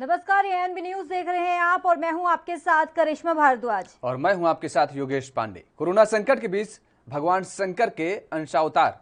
नमस्कार, ये NB news देख रहे हैं आप और मैं हूं आपके साथ करिश्मा भारद्वाज और मैं हूं आपके साथ योगेश पांडे। कोरोना संकट के बीच भगवान शंकर के अंशावतार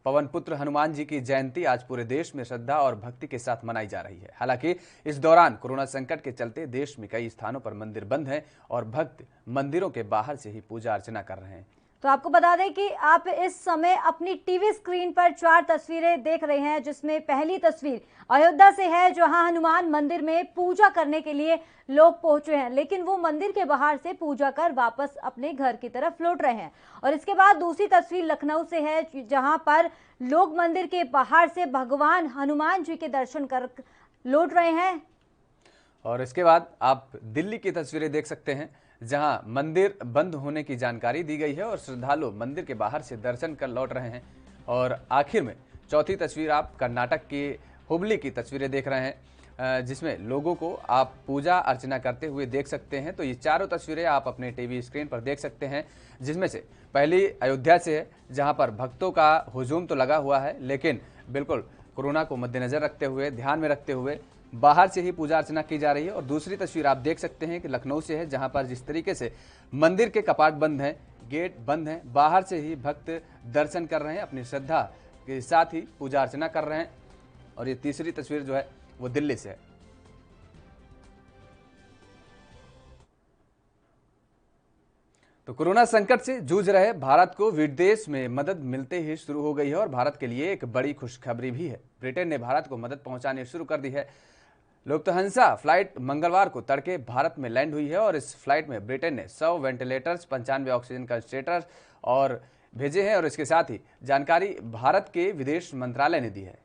पवन पुत्र हनुमान जी की जयंती आज पूरे देश में श्रद्धा और भक्ति के साथ मनाई जा रही है। हालांकि इस दौरान कोरोना संकट के चलते देश में कई स्थानों पर मंदिर बंद हैं और भक्त मंदिरों के बाहर से ही पूजा अर्चना कर रहे हैं। तो आपको बता दें कि आप इस समय अपनी टीवी स्क्रीन पर 4 तस्वीरें देख रहे हैं, जिसमें पहली तस्वीर अयोध्या से है, जहां हनुमान मंदिर में पूजा करने के लिए लोग पहुंचे हैं, लेकिन वो मंदिर के बाहर से पूजा कर वापस अपने घर की तरफ लौट रहे हैं। और इसके बाद दूसरी तस्वीर लखनऊ से है, जहां पर लोग मंदिर के बाहर से भगवान हनुमान जी के दर्शन कर लौट रहे हैं। और इसके बाद आप दिल्ली की तस्वीरें देख सकते हैं, जहां मंदिर बंद होने की जानकारी दी गई है और श्रद्धालु मंदिर के बाहर से दर्शन कर लौट रहे हैं। और आखिर में चौथी तस्वीर आप कर्नाटक की हुबली की तस्वीरें देख रहे हैं, जिसमें लोगों को आप पूजा अर्चना करते हुए देख सकते हैं। तो ये चारों तस्वीरें आप अपने टीवी स्क्रीन पर देख सकते हैं, जिसमें से पहली अयोध्या से है, जहां पर भक्तों का हुजूम तो लगा हुआ है, लेकिन बिल्कुल कोरोना को मद्देनजर रखते हुए, ध्यान में रखते हुए बाहर से ही पूजा अर्चना की जा रही है। और दूसरी तस्वीर आप देख सकते हैं कि लखनऊ से है, जहां पर जिस तरीके से मंदिर के कपाट बंद हैं, गेट बंद हैं, बाहर से ही भक्त दर्शन कर रहे हैं, अपनी श्रद्धा के साथ ही पूजा अर्चना कर रहे हैं। और ये तीसरी तस्वीर जो है वो दिल्ली से है। तो कोरोना संकट से जूझ रहे भारत को विदेश में मदद मिलते ही शुरू हो गई है और भारत के लिए एक बड़ी खुशखबरी भी है। ब्रिटेन ने भारत को मदद पहुंचानी शुरू कर दी है। लुफ्थहांसा फ्लाइट मंगलवार को तड़के भारत में लैंड हुई है और इस फ्लाइट में ब्रिटेन ने 100 वेंटिलेटर्स, 95 ऑक्सीजन कंसंट्रेटर्स और भेजे हैं। और इसके साथ ही जानकारी भारत के विदेश मंत्रालय ने दी है।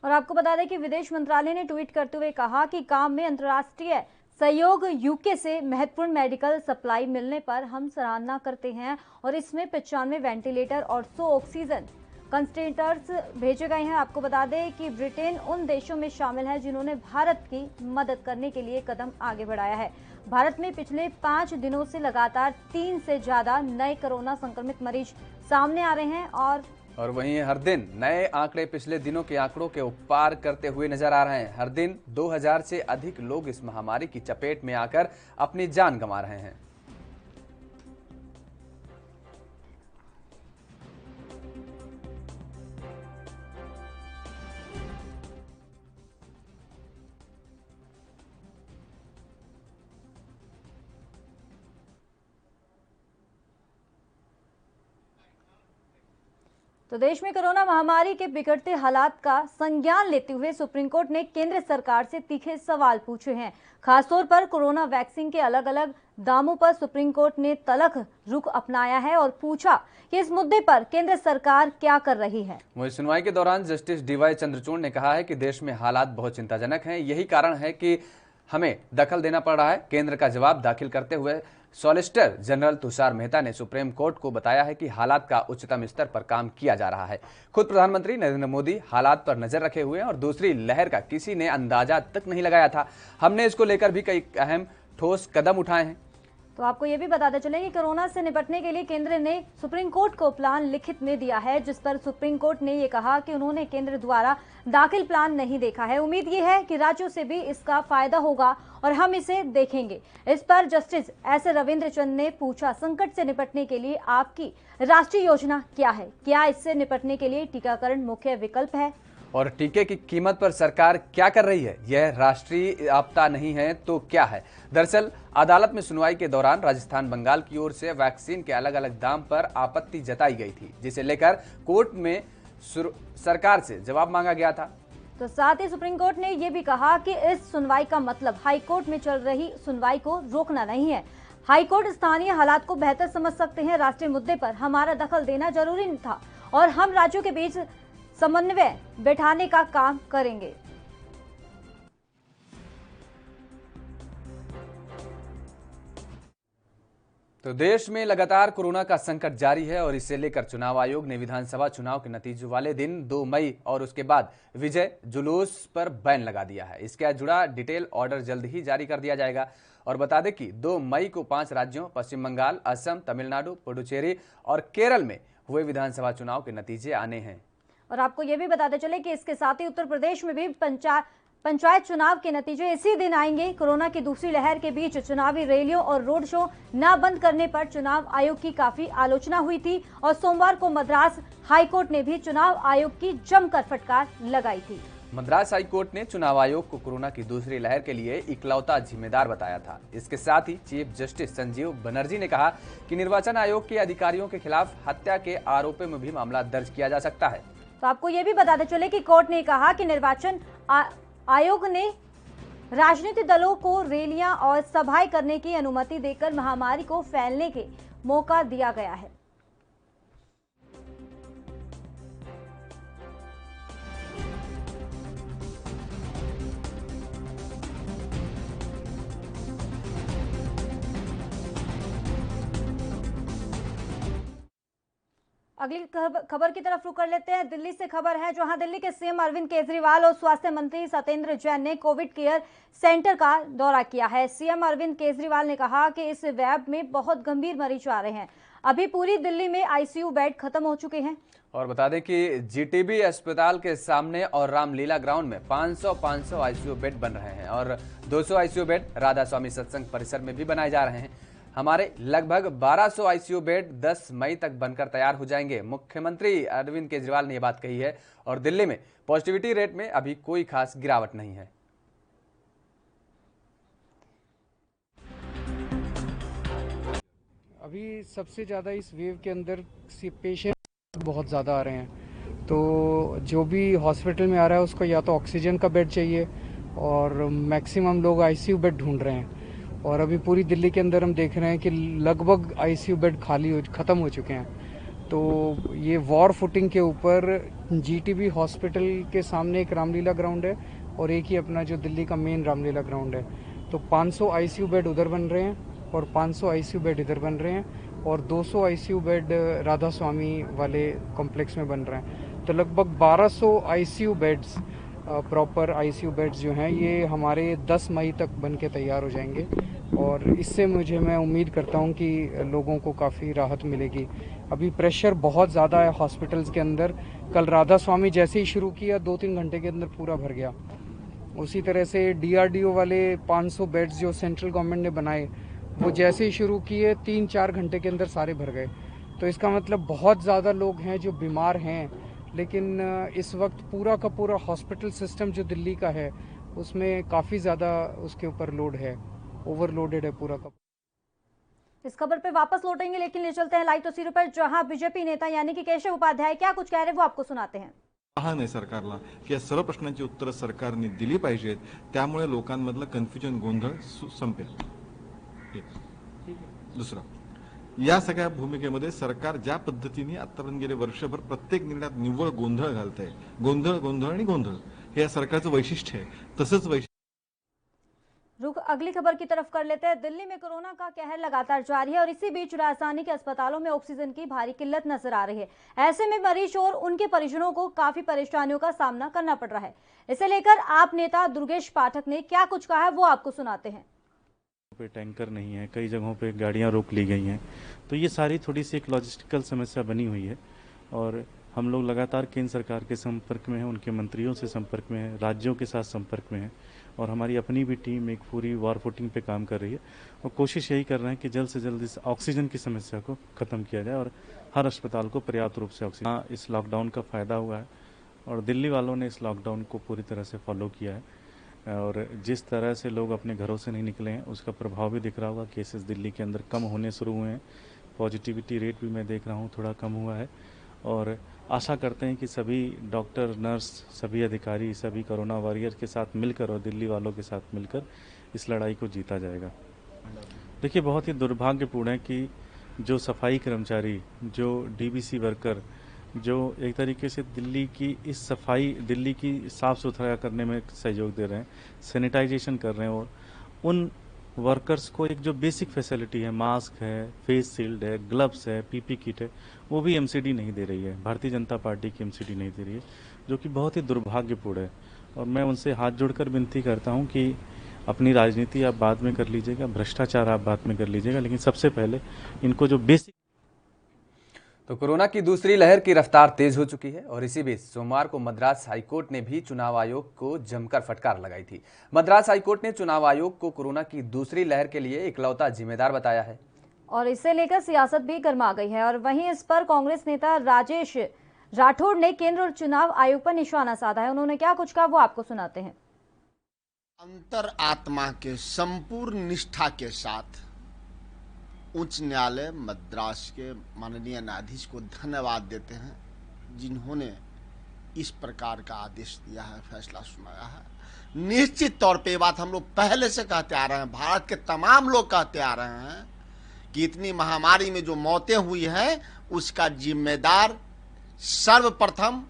और आपको बता दें कि विदेश मंत्रालय ने ट्वीट करते हुए कहा कि काम में अंतर्राष्ट्रीय सहयोग यूके से महत्वपूर्ण मेडिकल सप्लाई मिलने पर हम सराहना करते हैं और इसमें 95 वेंटिलेटर और 100 ऑक्सीजन कंसंट्रेटर्स भेजे गए हैं। आपको बता दें कि ब्रिटेन उन देशों में शामिल है जिन्होंने भारत की मदद करने के लिए कदम आगे बढ़ाया है। भारत में पिछले 5 दिनों से लगातार 3 से ज्यादा नए कोरोना संक्रमित मरीज सामने आ रहे हैं और वहीं हर दिन नए आंकड़े पिछले दिनों के आंकड़ों के पार करते हुए नजर आ रहे हैं। हर दिन 2000 से अधिक लोग इस महामारी की चपेट में आकर अपनी जान गंवा रहे हैं। तो देश में कोरोना महामारी के बिगड़ते हालात का संज्ञान लेते हुए सुप्रीम कोर्ट ने केंद्र सरकार से तीखे सवाल पूछे हैं। खासतौर पर कोरोना वैक्सीन के अलग अलग दामों पर सुप्रीम कोर्ट ने तल्ख रुख अपनाया है और पूछा कि इस मुद्दे पर केंद्र सरकार क्या कर रही है। वहीं सुनवाई के दौरान जस्टिस डीवाई चंद्रचूड़ ने कहा है कि देश में हालात बहुत चिंताजनक हैं, यही कारण है कि हमें दखल देना पड़ रहा है। केंद्र का जवाब दाखिल करते हुए सॉलिसिटर जनरल तुषार मेहता ने सुप्रीम कोर्ट को बताया है कि हालात का उच्चतम स्तर पर काम किया जा रहा है। खुद प्रधानमंत्री नरेंद्र मोदी हालात पर नजर रखे हुए हैं और दूसरी लहर का किसी ने अंदाजा तक नहीं लगाया था। हमने इसको लेकर भी कई अहम ठोस कदम उठाए हैं। तो आपको ये भी बताते चले कि कोरोना से निपटने के लिए केंद्र ने सुप्रीम कोर्ट को प्लान लिखित में दिया है, जिस पर सुप्रीम कोर्ट ने ये कहा कि उन्होंने केंद्र द्वारा दाखिल प्लान नहीं देखा है। उम्मीद ये है कि राज्यों से भी इसका फायदा होगा और हम इसे देखेंगे। इस पर जस्टिस एस रविंद्र चंद ने पूछा, संकट से निपटने के लिए आपकी राष्ट्रीय योजना क्या है? क्या इससे निपटने के लिए टीकाकरण मुख्य विकल्प है? और टीके की कीमत पर सरकार क्या कर रही है? यह राष्ट्रीय आपदा नहीं है तो क्या है? दरअसल अदालत में सुनवाई के दौरान राजस्थान, बंगाल की ओर से वैक्सीन के अलग अलग दाम पर आपत्ति जताई गई थी, जिसे लेकर कोर्ट में सरकार से जवाब मांगा गया था। तो साथ ही सुप्रीम कोर्ट ने यह भी कहा कि इस सुनवाई का मतलब हाई कोर्ट में चल रही सुनवाई को रोकना नहीं है। हाई कोर्ट स्थानीय हालात को बेहतर समझ सकते हैं। राष्ट्रीय मुद्दे पर हमारा दखल देना जरूरी था और हम राज्यों के बीच समन्वय बैठाने का काम करेंगे। तो देश में लगातार कोरोना का संकट जारी है और इसे लेकर चुनाव आयोग ने विधानसभा चुनाव के नतीजों वाले दिन 2 मई और उसके बाद विजय जुलूस पर बैन लगा दिया है। इसके जुड़ा डिटेल ऑर्डर जल्द ही जारी कर दिया जाएगा। और बता दें कि 2 मई को 5 राज्यों पश्चिम बंगाल, असम, तमिलनाडु, पुडुचेरी और केरल में हुए विधानसभा चुनाव के नतीजे आने हैं। और आपको ये भी बताते चले कि इसके साथ ही उत्तर प्रदेश में भी पंचायत चुनाव के नतीजे इसी दिन आएंगे। कोरोना की दूसरी लहर के बीच चुनावी रैलियों और रोड शो न बंद करने पर चुनाव आयोग की काफी आलोचना हुई थी और सोमवार को मद्रास हाईकोर्ट ने भी चुनाव आयोग की जमकर फटकार लगाई थी। मद्रास हाईकोर्ट ने चुनाव आयोग को कोरोना की दूसरी लहर के लिए इकलौता जिम्मेदार बताया था। इसके साथ ही चीफ जस्टिस संजीव बनर्जी ने कहा कि निर्वाचन आयोग के अधिकारियों के खिलाफ हत्या के आरोपों में भी मामला दर्ज किया जा सकता है। तो आपको ये भी बताते चले कि कोर्ट ने कहा कि निर्वाचन आयोग ने राजनीतिक दलों को रैलियां और सभाएं करने की अनुमति देकर महामारी को फैलने के मौका दिया गया है। अगली खबर की तरफ रुक कर लेते हैं। दिल्ली से खबर है, जहां दिल्ली के सीएम अरविंद केजरीवाल और स्वास्थ्य मंत्री सत्येंद्र जैन ने कोविड केयर सेंटर का दौरा किया है। सीएम अरविंद केजरीवाल ने कहा कि इस वैब में बहुत गंभीर मरीज आ रहे हैं। अभी पूरी दिल्ली में आईसीयू बेड खत्म हो चुके हैं। और बता दें कि जीटीबी अस्पताल के सामने और रामलीला ग्राउंड में 500 आईसीयू बेड बन रहे हैं और 200 आईसीयू बेड राधा स्वामी सत्संग परिसर में भी बनाए जा रहे हैं। हमारे लगभग 1200 आईसीयू बेड 10 मई तक बनकर तैयार हो जाएंगे। मुख्यमंत्री अरविंद केजरीवाल ने यह बात कही है और दिल्ली में पॉजिटिविटी रेट में अभी कोई खास गिरावट नहीं है। अभी सबसे ज़्यादा इस वेव के अंदर पेशेंट बहुत ज़्यादा आ रहे हैं, तो जो भी हॉस्पिटल में आ रहा है उसको या तो ऑक्सीजन का बेड चाहिए और मैक्सिमम लोग आईसीयू बेड ढूंढ रहे हैं। और अभी पूरी दिल्ली के अंदर हम देख रहे हैं कि लगभग आईसीयू बेड खत्म हो चुके हैं। तो ये वॉर फुटिंग के ऊपर जीटीबी हॉस्पिटल के सामने एक रामलीला ग्राउंड है और एक ही अपना जो दिल्ली का मेन रामलीला ग्राउंड है। तो 500 आईसीयू बेड उधर बन रहे हैं और 500 आईसीयू बेड इधर बन रहे हैं और 200 आईसीयू बेड राधा स्वामी वाले कॉम्प्लेक्स में बन रहे हैं। तो लगभग 1200 ICU beds proper ICU beds जो हैं ये हमारे 10 मई तक बन के तैयार हो जाएंगे और इससे मैं उम्मीद करता हूं कि लोगों को काफ़ी राहत मिलेगी। अभी प्रेशर बहुत ज़्यादा है हॉस्पिटल्स के अंदर। कल राधा स्वामी जैसे ही शुरू किया 2-3 घंटे के अंदर पूरा भर गया। उसी तरह से डीआरडीओ वाले 500 बेड्स जो सेंट्रल गवर्नमेंट ने बनाए वो जैसे ही शुरू किए 3-4 घंटे के अंदर सारे भर गए। तो इसका मतलब बहुत ज़्यादा लोग हैं जो बीमार हैं, लेकिन इस वक्त पूरा का पूरा हॉस्पिटल सिस्टम जो दिल्ली का है उसमें काफ़ी ज़्यादा उसके ऊपर लोड है, ओवरलोडेड है पूरा का। इस खबर पे वापस लौटेंगे, लेकिन ले चलते हैं लाइव तस्वीरों पर, जहां बीजेपी नेता यानी कि केशव उपाध्याय क्या कुछ कह रहे हैं वो आपको सुनाते हैं। आवाहन आहे सरकारला की या सर्व प्रश्नांची उत्तरं सरकारने दिली पाहिजेत, त्यामुळे लोकांमधलं कन्फ्युजन गोंधळ संपेल। दुसरं, या सगळ्या भूमिकेमध्ये सरकार ज्या पद्धतीने आतापर्यंत गेले वर्षभर प्रत्येक निर्णयात निव्वळ गोंधळ घालतंय, गोंधळ आणि गोंधळ हे या सरकारचं वैशिष्ट्य आहे। तसंच रुख अगली खबर की तरफ कर लेते हैं। दिल्ली में कोरोना का कहर लगातार जारी है और इसी बीच राजधानी के अस्पतालों में ऑक्सीजन की भारी किल्लत नजर आ रही है। ऐसे में मरीज और उनके परिजनों को काफी परेशानियों का सामना करना पड़ रहा है। इसे लेकर आप नेता दुर्गेश पाठक ने क्या कुछ कहा है वो आपको सुनाते हैं। पे टैंकर नहीं है, कई जगहों पे गाड़ियां रोक ली गई हैं, तो ये सारी थोड़ी सी एक लॉजिस्टिकल समस्या बनी हुई है और हम लोग लगातार केंद्र सरकार के संपर्क में हैं, उनके मंत्रियों से संपर्क में हैं, राज्यों के साथ संपर्क में हैं और हमारी अपनी भी टीम एक पूरी वॉर फुटिंग पे काम कर रही है और कोशिश यही कर रहे हैं कि जल्द से जल्द इस ऑक्सीजन की समस्या को ख़त्म किया जाए और हर अस्पताल को पर्याप्त रूप से ऑक्सीजन। इस लॉकडाउन का फ़ायदा हुआ है और दिल्ली वालों ने इस लॉकडाउन को पूरी तरह से फॉलो किया है और जिस तरह से लोग अपने घरों से नहीं निकले हैं उसका प्रभाव भी दिख रहा होगा। केसेस दिल्ली के अंदर कम होने शुरू हुए हैं, पॉजिटिविटी रेट भी मैं देख रहा हूँ थोड़ा कम हुआ है और आशा करते हैं कि सभी डॉक्टर, नर्स, सभी अधिकारी, सभी कोरोना वॉरियर के साथ मिलकर और दिल्ली वालों के साथ मिलकर इस लड़ाई को जीता जाएगा। देखिए, बहुत ही दुर्भाग्यपूर्ण है कि जो सफाई कर्मचारी, जो डीबीसी वर्कर, जो एक तरीके से दिल्ली की साफ़ सुथरा करने में सहयोग दे रहे हैं, सैनिटाइजेशन कर रहे हैं और उन वर्कर्स को एक जो बेसिक फैसिलिटी है, मास्क है, फेस शील्ड है, ग्लव्स है, पीपी किट है, वो भी एमसीडी नहीं दे रही है। भारतीय जनता पार्टी की एमसीडी नहीं दे रही है, जो कि बहुत ही दुर्भाग्यपूर्ण है और मैं उनसे हाथ जोड़कर विनती करता हूं कि अपनी राजनीति आप बाद में कर लीजिएगा, भ्रष्टाचार आप बाद में कर लीजिएगा, लेकिन सबसे पहले इनको जो बेसिक। तो कोरोना की दूसरी लहर की रफ्तार तेज हो चुकी है और इसी बीच सोमवार को मद्रास हाईकोर्ट ने भी चुनाव आयोग को जमकर फटकार लगाई थी। मद्रास हाईकोर्ट ने चुनाव आयोग को कोरोना की दूसरी लहर के लिए इकलौता जिम्मेदार बताया है और इसे लेकर सियासत भी गर्मा गई है। और वहीं इस पर कांग्रेस नेता राजेश राठौड़ ने केंद्र और चुनाव आयोग पर निशाना साधा है। उन्होंने क्या कुछ कहा वो आपको सुनाते हैं। अंतर आत्मा के संपूर्ण निष्ठा के साथ उच्च न्यायालय मद्रास के माननीय न्यायाधीश को धन्यवाद देते हैं जिन्होंने इस प्रकार का आदेश दिया है, फैसला सुनाया है। निश्चित तौर पे बात हम लोग पहले से कहते आ रहे हैं, भारत के तमाम लोग कहते आ रहे हैं कि इतनी महामारी में जो मौतें हुई हैं उसका जिम्मेदार सर्वप्रथम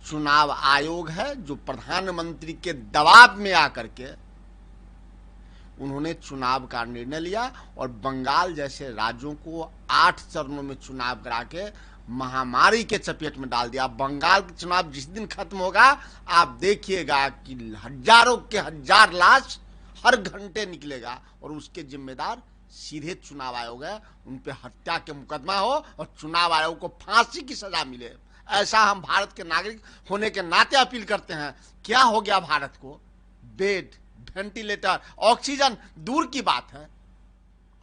चुनाव आयोग है, जो प्रधानमंत्री के दबाव में आकर के उन्होंने चुनाव का निर्णय लिया और बंगाल जैसे राज्यों को 8 चरणों में चुनाव करा के महामारी के चपेट में डाल दिया। बंगाल का चुनाव जिस दिन खत्म होगा आप देखिएगा कि हजारों के हजार लाश हर घंटे निकलेगा और उसके जिम्मेदार सीधे चुनाव आयोग है। उन पे हत्या के मुकदमा हो और चुनाव आयोग को फांसी की सजा मिले, ऐसा हम भारत के नागरिक होने के नाते अपील करते हैं। क्या हो गया भारत को? बेड, वेंटिलेटर, ऑक्सीजन दूर की बात है,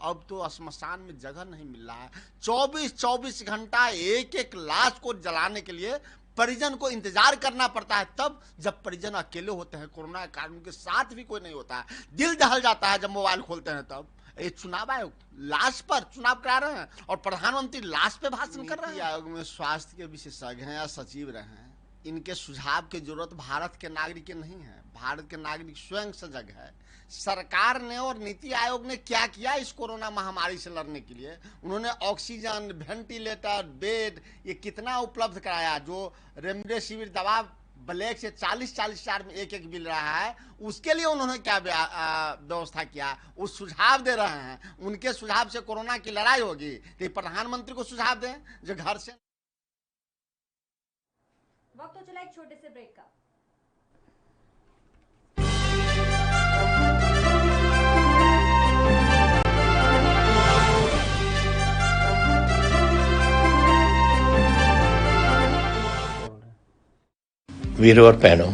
अब तो श्मशान में जगह नहीं मिल रहा है। 24-24 घंटा एक लाश को जलाने के लिए परिजन को इंतजार करना पड़ता है। तब जब परिजन अकेले होते हैं, कोरोना के कारण उनके साथ भी कोई नहीं होता है, दिल दहल जाता है जब मोबाइल खोलते हैं। तब ये चुनाव आयोग लाश पर चुनाव करा रहे हैं और प्रधानमंत्री लाश पे भाषण कर रहे हैं। आयोग में स्वास्थ्य के विशेषज्ञ हैं या सचिव रहे हैं, इनके सुझाव की जरूरत भारत के नागरिक के नहीं है। भारत के नागरिक स्वयं सजग है। सरकार ने और नीति आयोग ने क्या किया इस कोरोना महामारी से लड़ने के लिए? उन्होंने ऑक्सीजन, वेंटिलेटर, बेड ये कितना उपलब्ध कराया। जो रेमडेसिविर दवा ब्लैक से 40-40 हजार में एक मिल रहा है, उसके लिए उन्होंने क्या व्यवस्था किया, वो सुझाव दे रहे हैं। उनके सुझाव से कोरोना की लड़ाई होगी तो प्रधानमंत्री को सुझाव दें जो घर से। वक्त तो चला एक छोटे से ब्रेक का। वीरों और बहनों,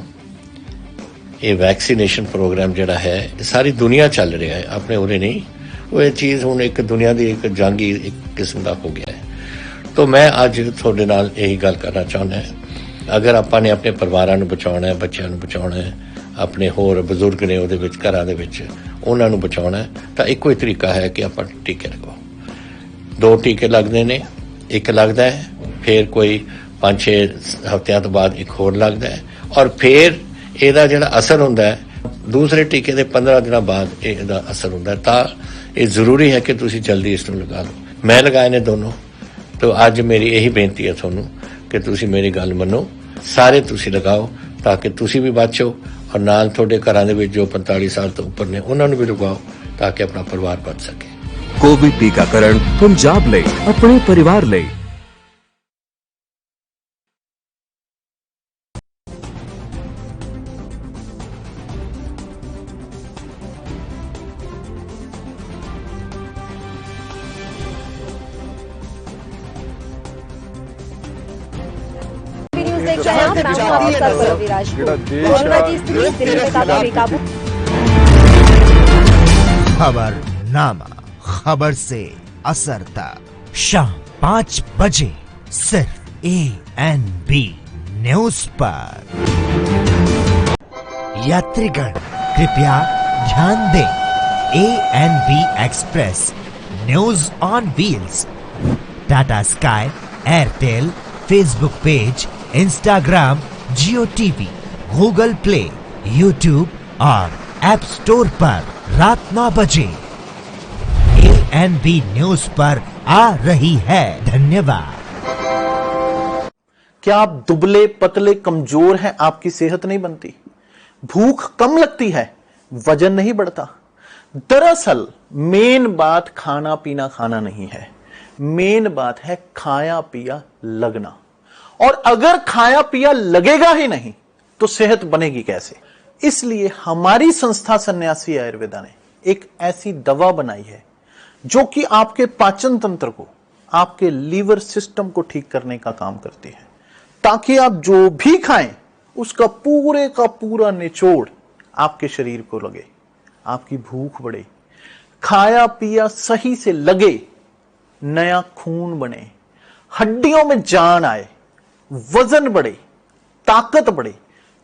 ये वैक्सीनेशन प्रोग्राम जड़ा है सारी दुनिया चल रहा है, अपने उरे नहीं। वो ये चीज़ हुण एक दुनिया की एक जंगी एक किस्म का हो गया है। तो मैं अज थोड़े नाल यही गल करना चाहुंदा है, अगर आपां ने अपने परिवारां नूं बचाउणा है, बच्चों नूं बचाउणा है, अपने होर बजुर्ग ने उहदे विच घरां दे विच उहनां नूं बचाउणा है, तां इक्को ही तरीका है कि आपां टीके लगाओ। 2 टीके लगदे ने, एक लगदा है, फिर कोई 5-6 हफ्तियां तो बाद एक होर लगदा है और फिर ਇਹਦਾ ਜਿਹੜਾ असर ਹੁੰਦਾ ਹੈ दूसरे टीके ਦੇ 15 ਦਿਨਾਂ ਬਾਅਦ ਇਹਦਾ असर ਹੁੰਦਾ ਹੈ। ਤਾਂ ਇਹ ਜ਼ਰੂਰੀ ਹੈ ਕਿ ਤੁਸੀਂ ਜਲਦੀ ਇਸ ਨੂੰ ਲਗਾ ਲਓ। ਮੈਂ ਲਗਾਏ ਨੇ ਦੋਨੋਂ। तो ਅੱਜ ਮੇਰੀ ਇਹੀ ਬੇਨਤੀ ਹੈ ਤੁਹਾਨੂੰ ਕਿ ਤੁਸੀਂ ਮੇਰੀ ਗੱਲ ਮੰਨੋ, ਸਾਰੇ ਤੁਸੀਂ ਲਗਾਓ ਤਾਂ ਕਿ ਤੁਸੀਂ ਵੀ ਬਚੋ ਔਰ ਨਾਲ ਤੁਹਾਡੇ ਘਰਾਂ ਦੇ ਵਿੱਚ ਜੋ 45 ਸਾਲ ਤੋਂ ਉੱਪਰ ਨੇ ਉਹਨਾਂ ਨੂੰ ਵੀ ਲਗਾਓ ਤਾਂ ਕਿ ਆਪਣਾ ਪਰਿਵਾਰ ਬਚ ਸਕੇ। कोविड टीकाकरण पंजाब ਲਈ ਆਪਣੇ ਪਰਿਵਾਰ ਲਈ। खबरनामा, खबर से असर तक शाम 5 बजे सिर्फ ANB न्यूज पर। यात्रीगण कृपया ध्यान दें, ANB express news on wheels Tata sky, Airtel, Facebook page, Instagram, Jio TV, Google play, YouTube और ऐप स्टोर पर रात 9 बजे ANB न्यूज पर आ रही है। धन्यवाद। क्या आप दुबले पतले कमजोर हैं? आपकी सेहत नहीं बनती, भूख कम लगती है, वजन नहीं बढ़ता? दरअसल मेन बात खाना पीना खाना नहीं है, मेन बात है खाया पिया लगना। और अगर खाया पिया लगेगा ही नहीं तो सेहत बनेगी कैसे? इसलिए हमारी संस्था सन्यासी आयुर्वेदा ने एक ऐसी दवा बनाई है जो कि आपके पाचन तंत्र को आपके लीवर सिस्टम को ठीक करने का काम करती है, ताकि आप जो भी खाएं उसका पूरे का पूरा निचोड़ आपके शरीर को लगे, आपकी भूख बढ़े, खाया पिया सही से लगे, नया खून बने, हड्डियों में जान आए, वजन बढ़े, ताकत बढ़े,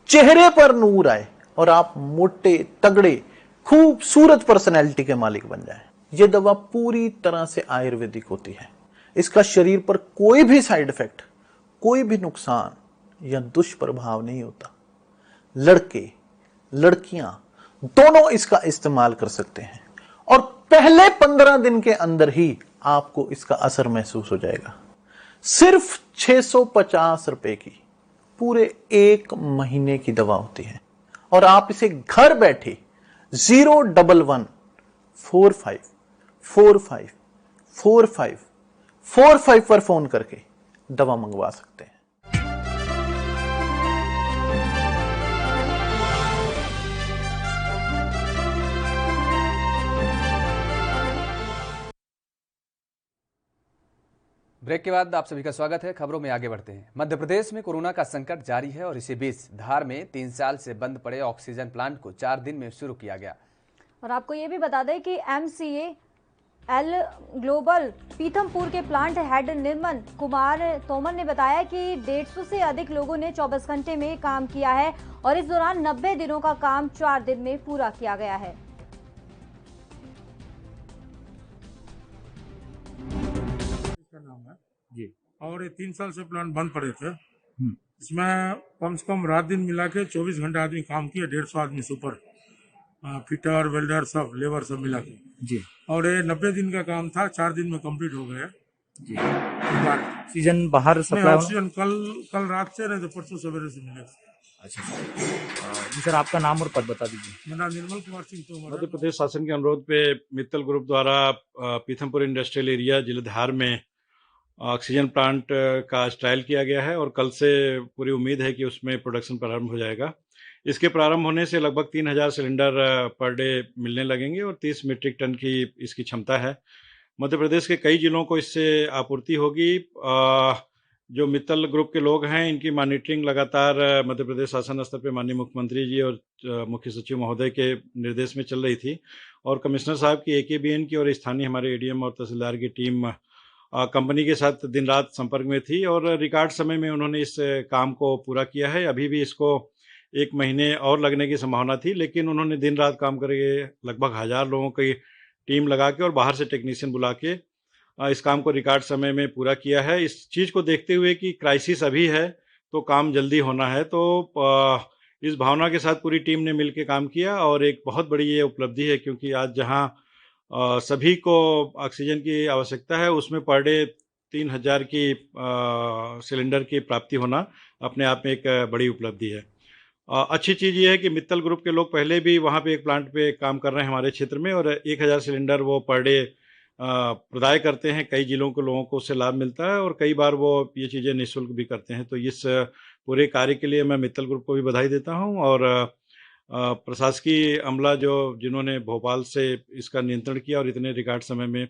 चेहरे पर नूर आए और आप मोटे तगड़े खूबसूरत पर्सनैलिटी के मालिक बन जाएं। यह दवा पूरी तरह से आयुर्वेदिक होती है। इसका शरीर पर कोई भी साइड इफेक्ट, कोई भी नुकसान या दुष्प्रभाव नहीं होता। लड़के लड़कियां दोनों इसका इस्तेमाल कर सकते हैं और पहले 15 दिन के अंदर ही आपको इसका असर महसूस हो जाएगा। सिर्फ 650 रुपए की पूरे 1 महीने की दवा होती है और आप इसे घर बैठे 01145454545 पर फोन करके दवा मंगवा सकते हैं। ब्रेक के बाद आप सभी का स्वागत है। खबरों में आगे बढ़ते हैं। मध्य प्रदेश में कोरोना का संकट जारी है और इसी बीच धार में 3 साल से बंद पड़े ऑक्सीजन प्लांट को 4 दिन में शुरू किया गया। और आपको ये भी बता दें कि MCAL ग्लोबल पीथमपुर के प्लांट हेड निर्मल कुमार तोमर ने बताया कि 150 से अधिक लोगों ने 24 घंटे में काम किया है और इस दौरान 90 दिनों का काम 4 दिन में पूरा किया गया है। जी, और ये 3 साल से प्लांट बंद पड़े थे। इसमें कम से कम रात दिन मिला के 24 घंटे आदमी काम किया, 150 आदमी सुपर फिटर वेल्डर सब लेबर सब मिला के जी। और ये 90 दिन का काम था, 4 दिन में कंप्लीट हो गया जी। ऑक्सीजन बाहर सप्लाई, ऑक्सीजन कल रात से, नहीं तो परसों सवेरे से मिलेगा। अच्छा जी सर, आपका नाम और पद बता दीजिए। मेरा निर्मल कुमार सिंह तोमर। मध्य प्रदेश शासन के अनुरोध पे मित्तल ग्रुप द्वारा पीथमपुर इंडस्ट्रियल एरिया जिले धार में ऑक्सीजन प्लांट का ट्रायल किया गया है और कल से पूरी उम्मीद है कि उसमें प्रोडक्शन प्रारंभ हो जाएगा। इसके प्रारंभ होने से लगभग 3000 सिलेंडर पर डे मिलने लगेंगे और 30 मीट्रिक टन की इसकी क्षमता है। मध्य प्रदेश के कई जिलों को इससे आपूर्ति होगी। जो मित्तल ग्रुप के लोग हैं, इनकी मॉनिटरिंग लगातार मध्य प्रदेश शासन स्तर पर माननीय मुख्यमंत्री जी और मुख्य सचिव महोदय के निर्देश में चल रही थी और कमिश्नर साहब की AKBN की और स्थानीय हमारे ADM और तहसीलदार की टीम कंपनी के साथ दिन रात संपर्क में थी और रिकॉर्ड समय में उन्होंने इस काम को पूरा किया है। अभी भी इसको 1 महीने और लगने की संभावना थी, लेकिन उन्होंने दिन रात काम करके लगभग 1000 लोगों की टीम लगा के और बाहर से टेक्नीशियन बुला के इस काम को रिकॉर्ड समय में पूरा किया है। इस चीज़ को देखते हुए कि क्राइसिस अभी है तो काम जल्दी होना है, तो इस भावना के साथ पूरी टीम ने मिलकर काम किया और एक बहुत बड़ी ये उपलब्धि है, क्योंकि आज जहां सभी को ऑक्सीजन की आवश्यकता है, उसमें पर डे 3000 की सिलेंडर की प्राप्ति होना अपने आप में एक बड़ी उपलब्धि है। अच्छी चीज़ ये है कि मित्तल ग्रुप के लोग पहले भी वहाँ पे एक प्लांट पे काम कर रहे हैं हमारे क्षेत्र में और 1000 सिलेंडर वो पर डे प्रदाय करते हैं। कई जिलों के लोगों को उससे लाभ मिलता है और कई बार वो ये चीज़ें निःशुल्क भी करते हैं। तो इस पूरे कार्य के लिए मैं मित्तल ग्रुप को भी बधाई देता हूँ और प्रशासकीय अमला जिन्होंने भोपाल से इसका नियंत्रण किया और इतने रिकॉर्ड समय में।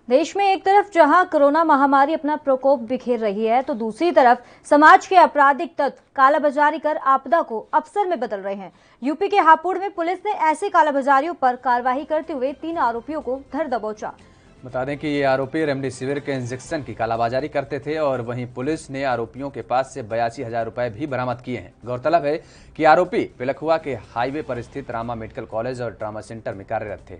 देश में एक तरफ जहां कोरोना महामारी अपना प्रकोप बिखेर रही है, तो दूसरी तरफ समाज के आपराधिक तत्व कालाबाजारी कर आपदा को अवसर में बदल रहे हैं। यूपी के हापुड़ में पुलिस ने ऐसे कालाबाजारियों पर कार्रवाई करते हुए 3 आरोपियों को धर दबोचा। बता दें कि ये आरोपी रेमडेसिविर के इंजेक्शन की कालाबाजारी करते थे और वहीं पुलिस ने आरोपियों के पास से 82,000 रुपए भी बरामद किए हैं। गौरतलब है कि आरोपी पिलखुआ के हाईवे पर स्थित रामा मेडिकल कॉलेज और ट्रामा सेंटर में कार्यरत थे।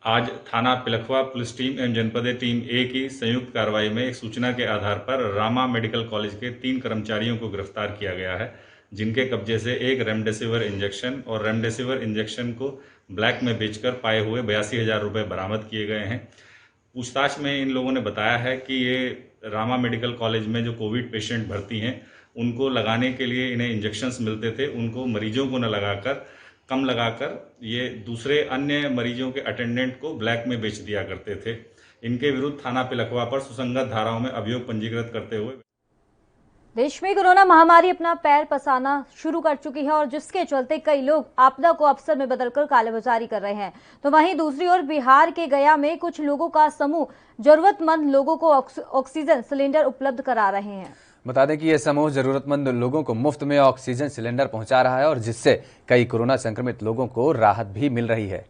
आज थाना पिलखुआ पुलिस टीम एवं जनपदीय टीम A की संयुक्त कार्रवाई में एक सूचना के आधार पर रामा मेडिकल कॉलेज के 3 कर्मचारियों को गिरफ्तार किया गया है, जिनके कब्जे से एक रेमडेसिविर इंजेक्शन और रेमडेसिविर इंजेक्शन को ब्लैक में बेचकर पाए हुए 82,000 रुपये बरामद किए गए हैं। पूछताछ में इन लोगों ने बताया है कि ये रामा मेडिकल कॉलेज में जो कोविड पेशेंट भर्ती हैं, उनको लगाने के लिए इन्हें इंजेक्शन्स मिलते थे, उनको मरीजों को न लगाकर कम लगाकर ये दूसरे अन्य मरीजों के अटेंडेंट को ब्लैक में बेच दिया करते थे। इनके विरुद्ध थाना पिलखुआ पर सुसंगत धाराओं में अभियोग पंजीकृत करते हुए देश में कोरोना महामारी अपना पैर पसारना शुरू कर चुकी है और जिसके चलते कई लोग आपदा को अवसर में बदलकर कालाबाजारी कर रहे हैं। तो वहीं दूसरी ओर बिहार के गया में कुछ लोगों का समूह जरूरतमंद लोगों को ऑक्सीजन सिलेंडर उपलब्ध करा रहे हैं। बता दें कि यह समूह जरूरतमंद लोगों को मुफ्त में ऑक्सीजन सिलेंडर पहुंचा रहा है और जिससे कई कोरोना संक्रमित लोगों को राहत भी मिल रही है।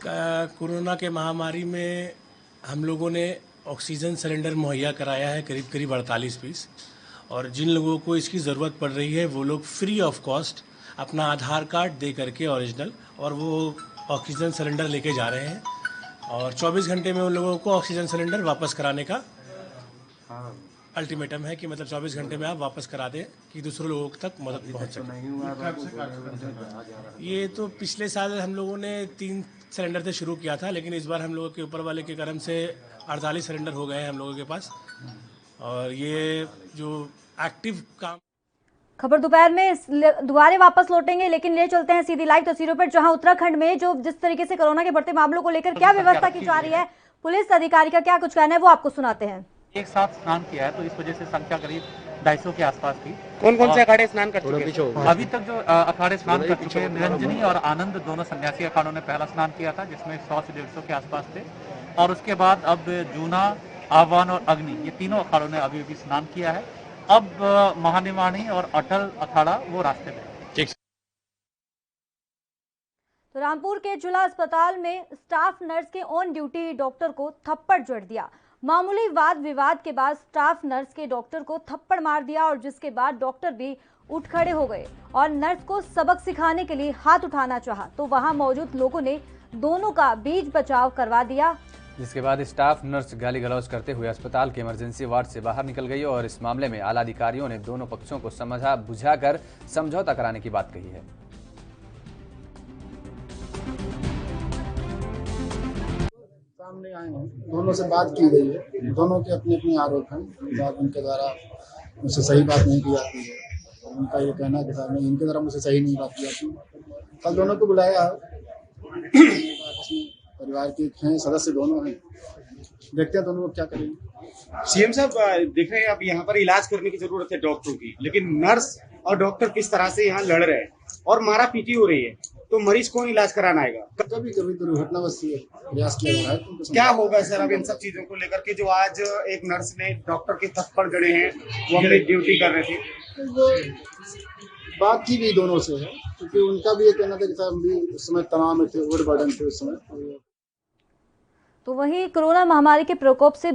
कोरोना के महामारी में हम लोगों ने ऑक्सीजन सिलेंडर मुहैया कराया है करीब 48 पीस, और जिन लोगों को इसकी ज़रूरत पड़ रही है वो लोग फ्री ऑफ कॉस्ट अपना आधार कार्ड दे करके ओरिजिनल और वो ऑक्सीजन सिलेंडर लेके जा रहे हैं और 24 घंटे में उन लोगों को ऑक्सीजन सिलेंडर वापस कराने का अल्टीमेटम है कि मतलब 24 घंटे में आप वापस करा दें कि दूसरे लोगों तक मदद पहुंच सके। ये तो पिछले साल हम लोगों ने 3 सिलेंडर से शुरू किया था, लेकिन इस बार हम लोगों के ऊपर वाले के कर्म से 48 सिलेंडर हो गए हैं हम लोगों के पास। और ये जो एक्टिव काम खबर दोपहर में दोबारा वापस लौटेंगे, लेकिन ले चलते हैं सीधी लाइव तस्वीरों पर, जहां उत्तराखंड में जो जिस तरीके से कोरोना के बढ़ते मामलों को लेकर क्या व्यवस्था की जा रही है, पुलिस अधिकारी का क्या कुछ कहना है वो आपको सुनाते हैं। एक साथ स्नान किया है तो इस वजह से संख्या करीब 250 के आसपास थी। कौन कौन से अखाड़े स्नान कर चुके हैं? अभी तक जो अखाड़े स्नान कर चुके हैं, निरंजनी और आनंद दोनों सन्यासी अखाड़ों ने पहला स्नान किया था जिसमें 100 से 150 के आसपास थे, और उसके बाद अब जूना, आह्वान और अग्नि ये तीनों अखाड़ों ने अभी अभी स्नान किया है। अब महानिवाणी और अटल अखाड़ा वो रास्ते में। तो रामपुर के जिला अस्पताल में स्टाफ नर्स के ऑन ड्यूटी डॉक्टर को थप्पड़ जड़ दिया। मामूली वाद विवाद के बाद स्टाफ नर्स के डॉक्टर को थप्पड़ मार दिया और जिसके बाद डॉक्टर भी उठ खड़े हो गए और नर्स को सबक सिखाने के लिए हाथ उठाना चाहा तो वहां मौजूद लोगों ने दोनों का बीच बचाव करवा दिया, जिसके बाद स्टाफ नर्स गाली गलौज करते हुए अस्पताल के इमरजेंसी वार्ड से बाहर निकल गई और इस मामले में आला अधिकारियों ने दोनों पक्षों को समझा बुझाकर समझौता कराने की बात कही है। सामने आए हैं, दोनों से बात की गई है, दोनों के अपने अपने आरोप हैं, बात उनके द्वारा मुझसे सही बात नहीं की जाती है। उनका ये कहना है कि साहब नहीं, इनके द्वारा मुझसे सही नहीं बात की जाती। कल दोनों को बुलाया, परिवार के हैं सदस्य दोनों हैं, देखते हैं दोनों लोग क्या करेंगे। सीएम साहब देख रहे हैं अब यहाँ पर इलाज करने की जरूरत है डॉक्टरों की, लेकिन नर्स और डॉक्टर किस तरह से यहाँ लड़ रहे हैं और मारा पीटी हो रही है, तो मरीज कौन इलाज कराना आएगा? कभी कभी दुर्घटनावश प्रयास किया जा रहा है। क्या होगा सर अब इन सब चीजों को लेकर के जो आज एक नर्स ने डॉक्टर के थप्पड़ जड़े हैं, वो अपनी ड्यूटी कर रहे थे? बात की भी दोनों से है, क्योंकि उनका भी ये कहना था कि साहब हम भी उस समय तनाव में थे, ओवरबर्डन थे उस समय। तो वहीं कोरोना महामारी के प्रकोप से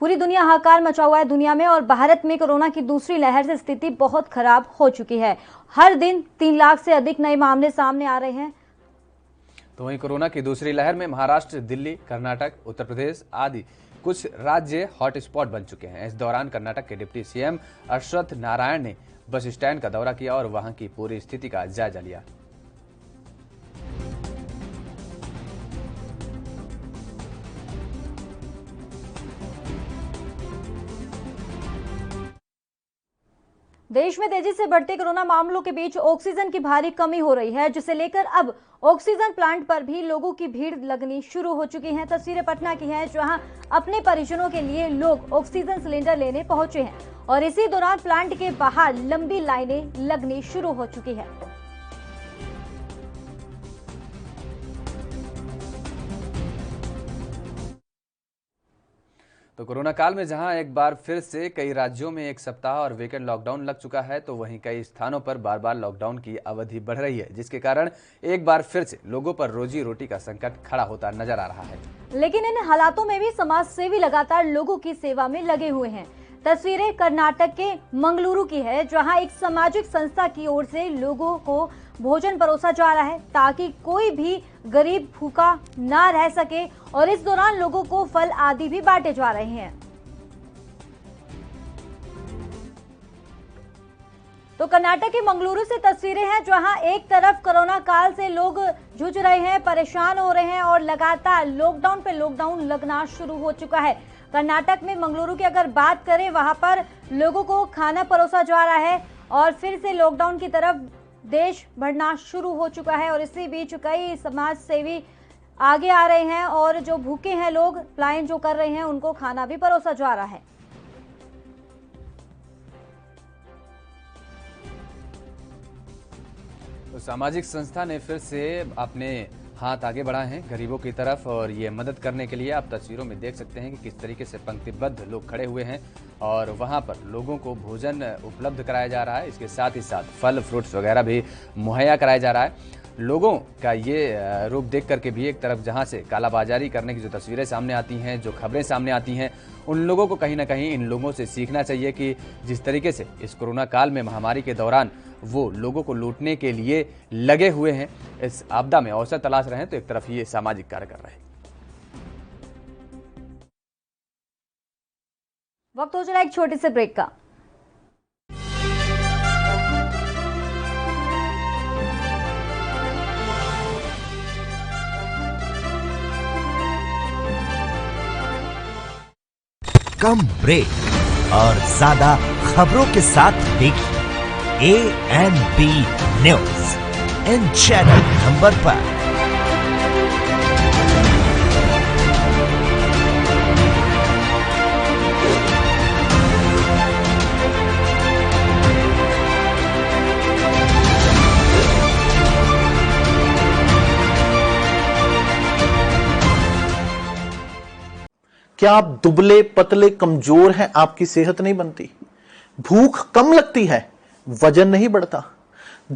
पूरी दुनिया हाहाकार मचा हुआ है दुनिया में, और भारत में कोरोना की दूसरी लहर से स्थिति बहुत खराब हो चुकी है। हर दिन 3 लाख से अधिक नए मामले सामने आ रहे हैं। तो वहीं कोरोना की दूसरी लहर में महाराष्ट्र, दिल्ली, कर्नाटक, उत्तर प्रदेश आदि कुछ राज्य हॉटस्पॉट बन चुके हैं। इस दौरान कर्नाटक के डिप्टी सीएम अश्वत्थ नारायण ने बस स्टैंड का दौरा किया और वहां की पूरी स्थिति का जायजा लिया। देश में तेजी से बढ़ते कोरोना मामलों के बीच ऑक्सीजन की भारी कमी हो रही है, जिसे लेकर अब ऑक्सीजन प्लांट पर भी लोगों की भीड़ लगनी शुरू हो चुकी है। तस्वीरें पटना की हैं, जहां अपने परिजनों के लिए लोग ऑक्सीजन सिलेंडर लेने पहुंचे हैं और इसी दौरान प्लांट के बाहर लंबी लाइनें लगनी शुरू हो चुकी है। तो कोरोना काल में जहां एक बार फिर से कई राज्यों में 1 सप्ताह और वीकेंड लॉकडाउन लग चुका है, तो वहीं कई स्थानों पर बार बार लॉकडाउन की अवधि बढ़ रही है, जिसके कारण एक बार फिर से लोगों पर रोजी रोटी का संकट खड़ा होता नजर आ रहा है। लेकिन इन हालातों में भी समाज सेवी लगातार लोगों की सेवा में लगे हुए हैं। तस्वीरें कर्नाटक के मंगलुरु की है, जहां एक सामाजिक संस्था की ओर से लोगों को भोजन परोसा जा रहा है ताकि कोई भी गरीब भूखा ना रह सके, और इस दौरान लोगों को फल आदि भी बांटे जा रहे हैं। तो कर्नाटक के मंगलुरु से तस्वीरें हैं, जहां एक तरफ कोरोना काल से लोग जूझ रहे हैं, परेशान हो रहे हैं और लगातार लॉकडाउन पे लॉकडाउन लगना शुरू हो चुका है। कर्नाटक में मंगलुरु की अगर बात करें, वहां पर लोगों को खाना परोसा जा रहा है और फिर से लॉकडाउन की तरफ देश बढ़ना शुरू हो चुका है। और इसी बीच कई समाज सेवी आगे आ रहे हैं और जो भूखे हैं लोग, पलायन जो कर रहे हैं, उनको खाना भी परोसा जा रहा है। तो सामाजिक संस्था ने फिर से अपने हाथ आगे बढ़ाए हैं गरीबों की तरफ और ये मदद करने के लिए आप तस्वीरों में देख सकते हैं कि किस तरीके से पंक्तिबद्ध लोग खड़े हुए हैं और वहां पर लोगों को भोजन उपलब्ध कराया जा रहा है। इसके साथ ही साथ फल फ्रूट्स वगैरह भी मुहैया कराया जा रहा है। लोगों का ये रूप देख करके भी एक तरफ जहां से कालाबाजारी करने की जो तस्वीरें सामने आती हैं, जो खबरें सामने आती हैं, उन लोगों को कहीं ना कहीं इन लोगों से सीखना चाहिए कि जिस तरीके से इस कोरोना काल में, महामारी के दौरान वो लोगों को लूटने के लिए लगे हुए हैं, इस आपदा में अवसर तलाश रहे हैं, तो एक तरफ ये सामाजिक कार्य कर रहे हैं। वक्त हो चला एक छोटे से ब्रेक का। कम ब्रेक और ज्यादा खबरों के साथ देखिए ANB news in channel number पर। क्या आप दुबले पतले कमजोर हैं, आपकी सेहत नहीं बनती, भूख कम लगती है, वजन नहीं बढ़ता?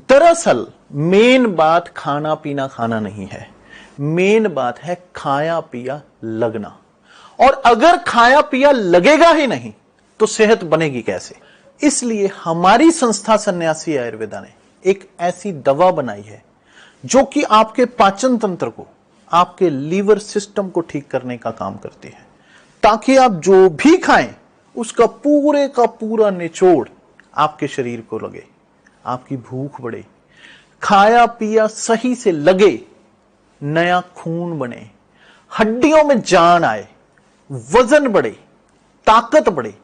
दरअसल मेन बात खाना पीना खाना नहीं है, मेन बात है खाया पिया लगना। और अगर खाया पिया लगेगा ही नहीं तो सेहत बनेगी कैसे? इसलिए हमारी संस्था सन्यासी आयुर्वेदा ने एक ऐसी दवा बनाई है जो कि आपके पाचन तंत्र को, आपके लीवर सिस्टम को ठीक करने का काम करती है, ताकि आप जो भी खाएं उसका पूरे का पूरा निचोड़ आपके शरीर को लगे, आपकी भूख बढ़े, खाया पिया सही से लगे, नया खून बने, हड्डियों में जान आए, वजन बढ़े, ताकत बढ़े,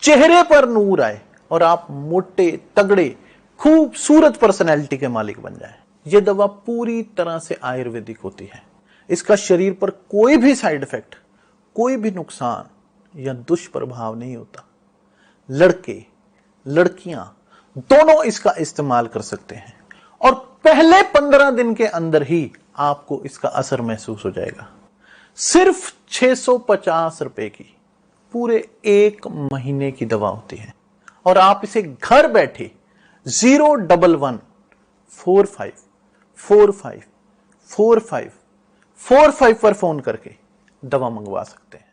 चेहरे पर नूर आए और आप मोटे तगड़े खूबसूरत पर्सनैलिटी के मालिक बन जाएं। यह दवा पूरी तरह से आयुर्वेदिक होती है। इसका शरीर पर कोई भी साइड इफेक्ट, कोई भी नुकसान या दुष्प्रभाव नहीं होता। लड़के लड़कियां दोनों इसका इस्तेमाल कर सकते हैं और पहले 15 दिन के अंदर ही आपको इसका असर महसूस हो जाएगा। सिर्फ 650 रुपए की पूरे 1 महीने की दवा होती है और आप इसे घर बैठे 01145454545 पर फोन करके दवा मंगवा सकते हैं।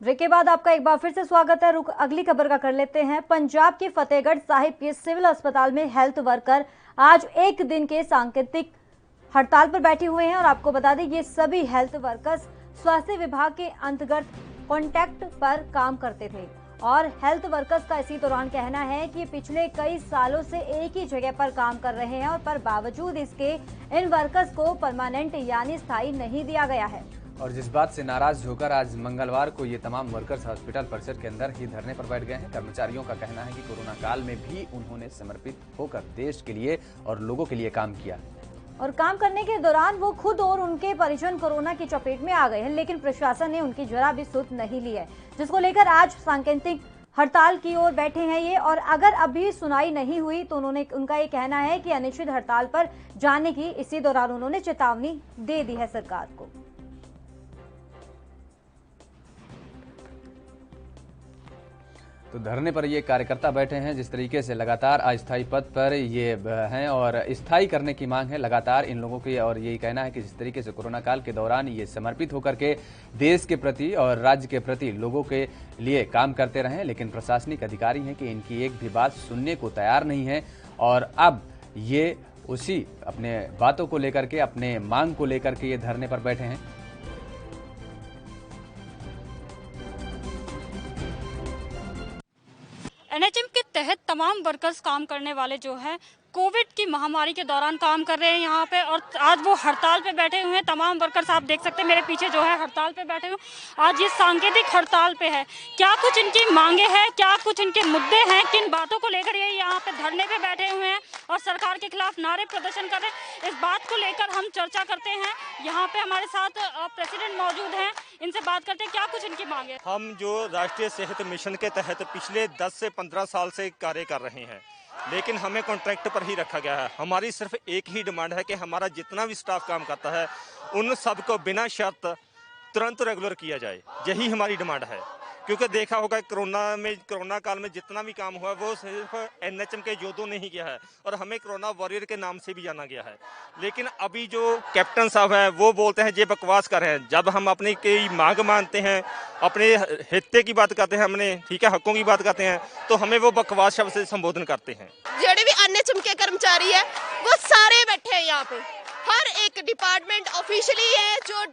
ब्रेक के बाद आपका एक बार फिर से स्वागत है। रुक अगली खबर का कर लेते हैं। पंजाब के फतेहगढ़ साहिब के सिविल अस्पताल में हेल्थ वर्कर आज एक दिन के सांकेतिक हड़ताल पर बैठे हुए हैं और आपको बता दें ये सभी हेल्थ वर्कर्स स्वास्थ्य विभाग के अंतर्गत कॉन्टैक्ट पर काम करते थे और हेल्थ वर्कर्स का इसी दौरान कहना है कि पिछले कई सालों से एक ही जगह पर काम कर रहे हैं और पर बावजूद इसके इन वर्कर्स को परमानेंट यानी स्थायी नहीं दिया गया है। और जिस बात से नाराज होकर आज मंगलवार को ये तमाम वर्कर्स हॉस्पिटल परिसर के अंदर ही धरने पर बैठ गए हैं। कर्मचारियों का कहना है कि कोरोना काल में भी उन्होंने समर्पित होकर देश के लिए और लोगों के लिए काम किया और काम करने के दौरान वो खुद और उनके परिजन कोरोना की चपेट में आ गए हैं, लेकिन प्रशासन ने उनकी जरा भी सुध नहीं ली है, जिसको लेकर आज सांकेतिक हड़ताल की ओर बैठे हैं ये। और अगर अभी सुनाई नहीं हुई तो उनका ये कहना है कि अनिश्चित हड़ताल पर जाने की इसी दौरान उन्होंने चेतावनी दे दी है सरकार को। तो धरने पर ये कार्यकर्ता बैठे हैं, जिस तरीके से लगातार अस्थायी पद पर ये हैं और स्थायी करने की मांग है लगातार इन लोगों की। और यही कहना है कि जिस तरीके से कोरोना काल के दौरान ये समर्पित होकर के देश के प्रति और राज्य के प्रति लोगों के लिए काम करते रहे, लेकिन प्रशासनिक अधिकारी हैं कि इनकी एक भी बात सुनने को तैयार नहीं है। और अब ये उसी अपने बातों को लेकर के, अपने मांग को लेकर के ये धरने पर बैठे हैं। एनएचएम के तहत तमाम वर्कर्स काम करने वाले जो है कोविड की महामारी के दौरान काम कर रहे हैं यहाँ पे, और आज वो हड़ताल पे बैठे हुए हैं। तमाम वर्कर्स आप देख सकते हैं मेरे पीछे जो है हड़ताल पे बैठे हुए। आज ये सांकेतिक हड़ताल पे है। क्या कुछ इनकी मांगे हैं, क्या कुछ इनके मुद्दे हैं, किन बातों को लेकर ये यहाँ पे धरने पे बैठे हुए हैं और सरकार के खिलाफ नारे प्रदर्शन कर रहे हैं, इस बात को लेकर हम चर्चा करते हैं। यहाँ पे हमारे साथ प्रेसिडेंट मौजूद हैं, इनसे बात करते हैं क्या कुछ इनकी मांगे। हम जो राष्ट्रीय सेहत मिशन के तहत पिछले 10 से 15 साल से कार्य कर रहे हैं, लेकिन हमें कॉन्ट्रैक्ट पर ही रखा गया है। हमारी सिर्फ एक ही डिमांड है कि हमारा जितना भी स्टाफ काम करता है उन सबको बिना शर्त तुरंत रेगुलर किया जाए। यही हमारी डिमांड है, क्योंकि देखा होगा कोरोना काल में जितना भी काम हुआ वो सिर्फ एनएचएम के योद्धों ने ही किया है और हमें कोरोना वॉरियर के नाम से भी जाना गया है। लेकिन अभी जो कैप्टन साहब हैं वो बोलते हैं ये बकवास कर रहे हैं। जब हम अपनी कोई मांग मानते हैं, अपने हित की बात करते हैं, हमने ठीक है हकों की बात करते हैं, तो हमें वो बकवास शब्द से संबोधन करते हैं। जेडे भी एनएचएम के कर्मचारी है वो सारे बैठे हैं यहाँ पे। हर एक डिपार्टमेंट ऑफिशियली है, जो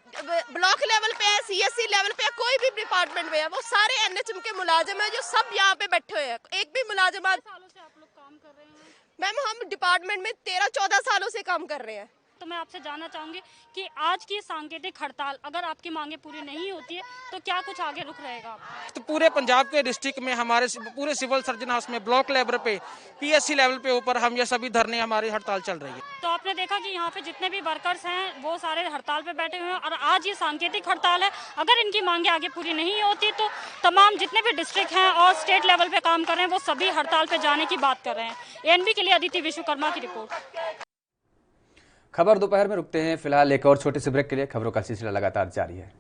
ब्लॉक लेवल पे है, सीएससी लेवल पे है, कोई भी डिपार्टमेंट में है, वो सारे एनएचएम के मुलाजिम हैं जो सब यहाँ पे बैठे हुए हैं। एक भी मुलाजिम सालों से आप लोग काम कर रहे हैं? मैम हम डिपार्टमेंट में 13-14 सालों से काम कर रहे हैं। तो मैं आपसे जानना चाहूंगी कि आज की सांकेतिक हड़ताल अगर आपकी मांगे पूरी नहीं होती है तो क्या कुछ आगे रुख रहेगा? तो पूरे पंजाब के डिस्ट्रिक्ट में हमारे पूरे सिविल सर्जन हाउस में ब्लॉक लेवल पे, पीएससी लेवल पे ऊपर हम ये सभी धरने हमारी हड़ताल चल रही है। तो आपने देखा कि यहाँ पे जितने भी वर्कर्स हैं वो सारे हड़ताल पे बैठे हुए हैं और आज ये सांकेतिक हड़ताल है। अगर इनकी मांगे आगे पूरी नहीं होती तो तमाम जितने भी डिस्ट्रिक्ट हैं और स्टेट लेवल पे काम कर रहे हैं वो सभी हड़ताल पे जाने की बात कर रहे हैं। एएनबी के लिए अदिति विश्वकर्मा की रिपोर्ट। खबर दोपहर में रुकते हैं फिलहाल एक और छोटे से ब्रेक के लिए। खबरों का सिलसिला लगातार जारी है।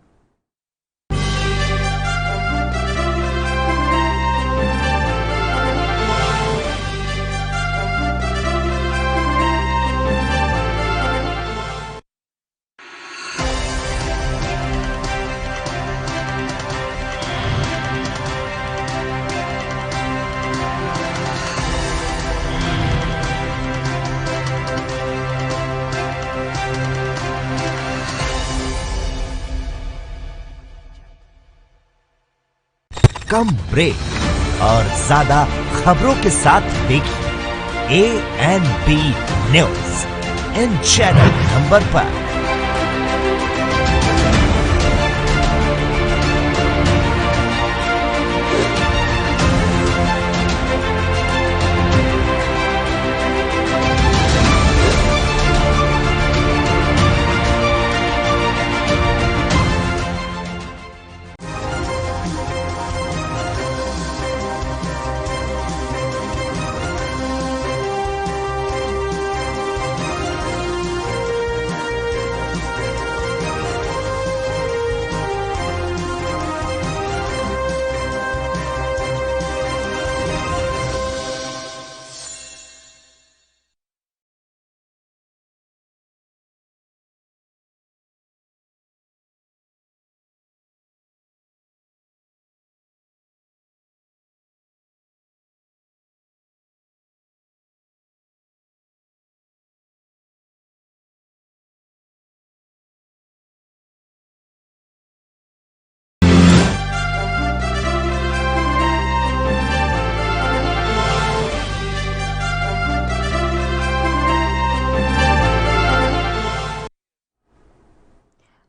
कम ब्रेक और ज्यादा खबरों के साथ देखिए ANB news in channel number पर।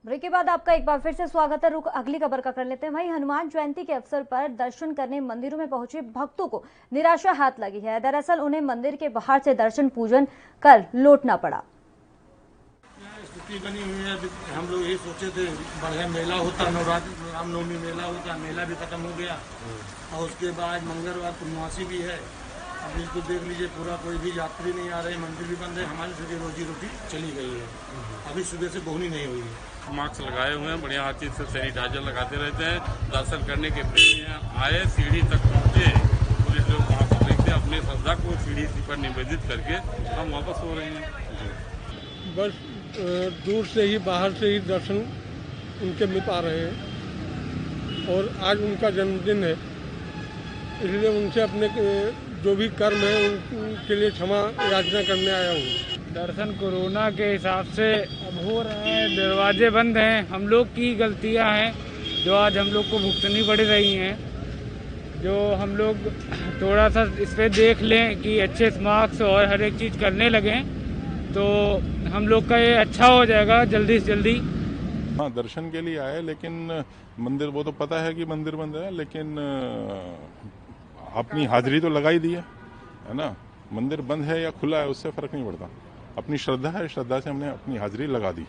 ब्रेक के बाद आपका एक बार फिर से स्वागत है। रुक अगली खबर का कर लेते हैं। वहीं हनुमान जयंती के अवसर पर दर्शन करने मंदिरों में पहुंचे भक्तों को निराशा हाथ लगी है। दरअसल उन्हें मंदिर के बाहर से दर्शन पूजन कर लौटना पड़ा। स्थिति बनी हुई है, हम लोग यही सोचे थे बढ़िया मेला होता, नवरात्रि रामनवमी मेला होता, मेला भी खत्म हो गया और उसके बाद मंगलवार पूर्णवासी भी है। अब इसको देख लीजिए, पूरा कोई भी यात्री नहीं आ रहे, मंदिर भी बंद है, हमारी सभी रोजी रोटी चली गई है। अभी सुबह से बोहनी नहीं हुई है। मास्क लगाए हुए हैं, बढ़िया हर चीज़ से सैनिटाइजर लगाते रहते हैं। दर्शन करने के प्रेमी आए, सीढ़ी तक पहुँचे, पुलिस लोग वहाँ पर देखते हैं, अपनी श्रद्धा को सीढ़ी पर निवेदित करके हम वापस हो रहे हैं। बस दूर से ही, बाहर से ही दर्शन उनके मिल पा रहे हैं और आज उनका जन्मदिन है, इसलिए उनसे अपने जो भी कर्म है उनके लिए क्षमा याचना करने आया हूँ। दर्शन कोरोना के हिसाब से अब हो रहे हैं, दरवाजे बंद हैं, हम लोग की गलतियां हैं जो आज हम लोग को भुगतनी पड़ रही हैं। जो हम लोग थोड़ा सा इस पर देख लें कि अच्छे मार्क्स और हर एक चीज़ करने लगें तो हम लोग का ये अच्छा हो जाएगा जल्दी से जल्दी। हाँ, दर्शन के लिए आए, लेकिन मंदिर, वो तो पता है कि मंदिर बंद है, लेकिन अपनी हाजिरी तो लगाई दी है ना। मंदिर बंद है या खुला है उससे फर्क नहीं पड़ता, अपनी श्रद्धा है, श्रद्धा से हमने अपनी हाजिरी लगा दी।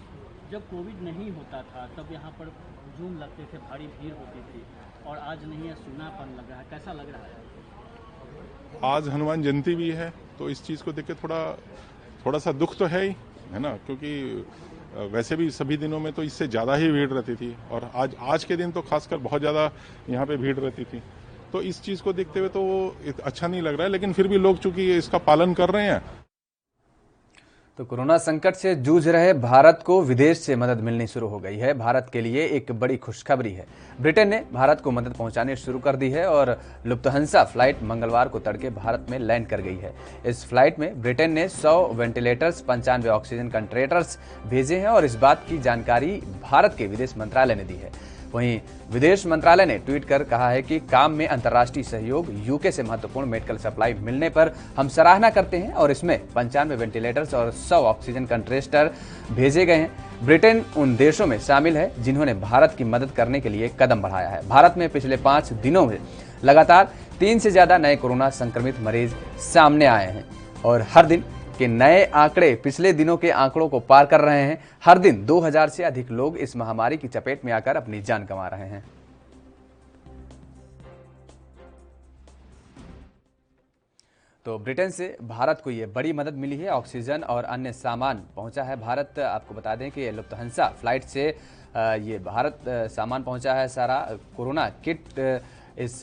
जब कोविड नहीं होता था तब यहाँ पर हुजूम लगते थे, भारी भीड़ होती थी, और आज नहीं है, सूनापन लग रहा है, कैसा लग रहा है? आज हनुमान जयंती भी है तो इस चीज़ को देख के थोड़ा सा दुख तो है ही, है ना, क्योंकि वैसे भी सभी दिनों में तो इससे ज़्यादा ही भीड़ रहती थी और आज के दिन तो खासकर बहुत ज़्यादा यहाँ पे भीड़ रहती थी। तो इस चीज़ को देखते हुए तो अच्छा नहीं लग रहा है, लेकिन फिर भी लोग चूंकि इसका पालन कर रहे हैं। तो कोरोना संकट से जूझ रहे भारत को विदेश से मदद मिलनी शुरू हो गई है। भारत के लिए एक बड़ी खुशखबरी है, ब्रिटेन ने भारत को मदद पहुंचाने शुरू कर दी है और लुफ्थहांसा फ्लाइट मंगलवार को तड़के भारत में लैंड कर गई है। इस फ्लाइट में ब्रिटेन ने 100 वेंटिलेटर्स, 95 ऑक्सीजन कंसंट्रेटर्स भेजे हैं और इस बात की जानकारी भारत के विदेश मंत्रालय ने दी है। वहीं विदेश मंत्रालय ने ट्वीट कर कहा है कि काम में अंतर्राष्ट्रीय सहयोग, यूके से महत्वपूर्ण मेडिकल सप्लाई मिलने पर हम सराहना करते हैं और इसमें 95 वेंटिलेटर्स और 100 ऑक्सीजन कंसंट्रेटर भेजे गए हैं। ब्रिटेन उन देशों में शामिल है जिन्होंने भारत की मदद करने के लिए कदम बढ़ाया है। भारत में पिछले 5 दिनों में लगातार 3 से ज्यादा नए कोरोना संक्रमित मरीज सामने आए हैं और हर दिन के नए आंकड़े पिछले दिनों के आंकड़ों को पार कर रहे हैं। हर दिन 2000 से अधिक लोग इस महामारी की चपेट में आकर अपनी जान गंवा रहे हैं। तो ब्रिटेन से भारत को ये बड़ी मदद मिली है, ऑक्सीजन और अन्य सामान पहुंचा है। भारत, आपको बता दें कि लुफ्थहांसा फ्लाइट से ये भारत सामान पहुंचा है। सारा कोरोना किट इस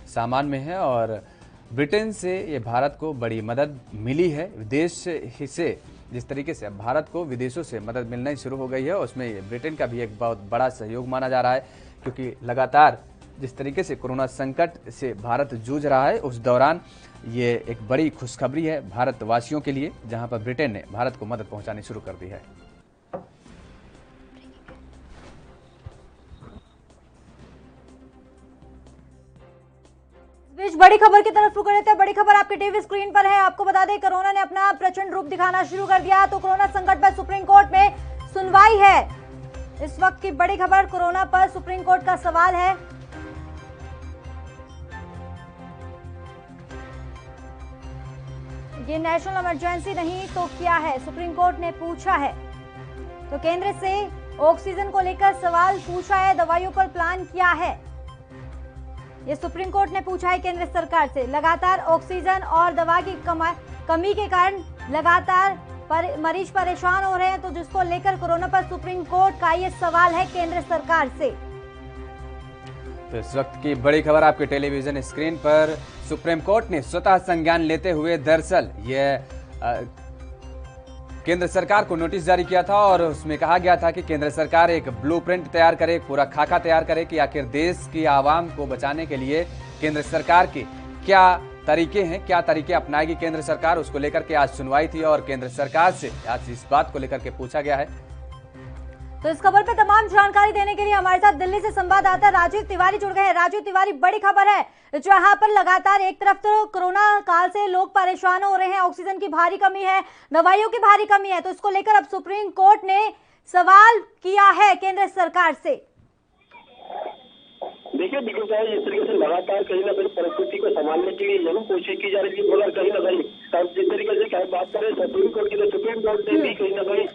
सामान में है और ब्रिटेन से ये भारत को बड़ी मदद मिली है। विदेश से जिस तरीके से भारत को विदेशों से मदद मिलना ही शुरू हो गई है, उसमें ये ब्रिटेन का भी एक बहुत बड़ा सहयोग माना जा रहा है, क्योंकि लगातार जिस तरीके से कोरोना संकट से भारत जूझ रहा है उस दौरान ये एक बड़ी खुशखबरी है भारतवासियों के लिए, जहां पर ब्रिटेन ने भारत को मदद पहुंचानी शुरू कर दी है। बीच बड़ी खबर की तरफ रुक रहे थे। बड़ी खबर आपके टीवी स्क्रीन पर है। आपको बता दें, कोरोना ने अपना प्रचंड रूप दिखाना शुरू कर दिया। तो कोरोना संकट पर सुप्रीम कोर्ट में सुनवाई है। इस वक्त की बड़ी खबर, कोरोना पर सुप्रीम कोर्ट का सवाल है। ये नेशनल इमरजेंसी नहीं तो क्या है, सुप्रीम कोर्ट ने पूछा है। तो केंद्र से ऑक्सीजन को लेकर सवाल पूछा है, दवाइयों पर प्लान क्या है, ये सुप्रीम कोर्ट ने पूछा है केंद्र सरकार से। लगातार ऑक्सीजन और दवा की कमी के कारण लगातार मरीज परेशान हो रहे हैं, तो जिसको लेकर कोरोना पर सुप्रीम कोर्ट का ये सवाल है केंद्र सरकार से। तो इस वक्त की बड़ी खबर आपके टेलीविजन स्क्रीन पर, सुप्रीम कोर्ट ने स्वतः संज्ञान लेते हुए दरअसल यह केंद्र सरकार को नोटिस जारी किया था और उसमें कहा गया था कि केंद्र सरकार एक ब्लूप्रिंट तैयार करे, पूरा खाका तैयार करे कि आखिर देश की आवाम को बचाने के लिए केंद्र सरकार के क्या तरीके हैं, क्या तरीके अपनाएगी केंद्र सरकार। उसको लेकर के आज सुनवाई थी और केंद्र सरकार से आज इस बात को लेकर के पूछा गया है। तो इस खबर पर तमाम जानकारी देने के लिए हमारे साथ दिल्ली से संवाददाता राजीव तिवारी जुड़ गए हैं। राजीव तिवारी, बड़ी खबर है, जहां पर लगातार एक तरफ तो कोरोना काल से लोग परेशान हो रहे हैं, ऑक्सीजन की भारी कमी है, दवाइयों की भारी कमी है, तो इसको लेकर अब सुप्रीम कोर्ट ने सवाल किया है केंद्र सरकार से। देखिए बिल्कुल साहब, इस तरीके से लगातार कहीं ना कहीं परिस्थिति को संभालने के लिए जरूर कोशिश की जा रही थी, मगर कहीं ना कहीं अब जिस तरीके से क्या बात करें सुप्रीम कोर्ट की, तो सुप्रीम कोर्ट ने भी कहीं ना कहीं